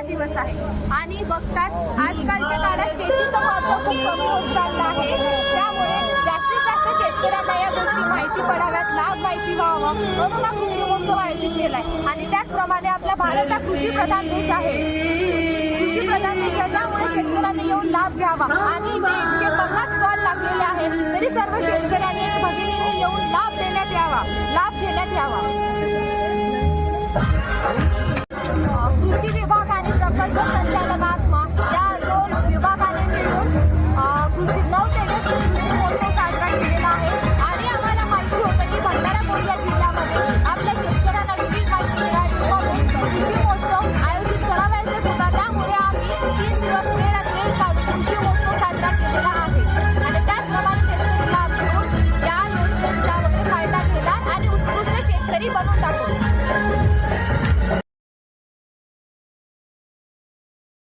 दिवस आहे आणि बघतात आजकालच्या काळात शेतीचं महत्त्व खूप कमी होत चाललं आहे। त्यामुळे जास्तीत जास्त शेतकऱ्यांना या गोष्टी माहिती पडाव्यात, लाभ माहिती व्हावा म्हणून हा कृषी महोत्सव आयोजित केलाय। आणि त्याचप्रमाणे आपला भारत हा कृषी प्रधान देश आहे। कृषी प्रधान देशामुळे शेतकऱ्यांनी येऊन लाभ घ्यावा आणि इथे 150 स्टॉल लागलेले आहेत, तरी सर्व शेतकऱ्यांनी आणि भगिनींनी येऊन लाभ देण्यात यावा, लाभ घेण्यात यावा। कृषी विभाग आणि प्रकल्प संचालनात्मा या दोन विभागाने मिळून कृषी 9 तेजस्वी कृषी महोत्सव साजरा केलेला आहे। आणि आम्हाला माहिती होतं की भंडारा गोंदिया जिल्ह्यामध्ये आपल्या शेतकऱ्यांना विविध माहिती मिळावी म्हणून कृषी महोत्सव आयोजित करावायचा होता। त्यामुळे आम्ही 3 दिवस वेळ काढून कृषी महोत्सव साजरा केलेला आहे आणि त्याचप्रमाणे शेतकरी लाभ घेऊन या योजनेचा वगैरे फायदा घेतात आणि उत्कृष्ट शेतकरी बनून दाखवतात।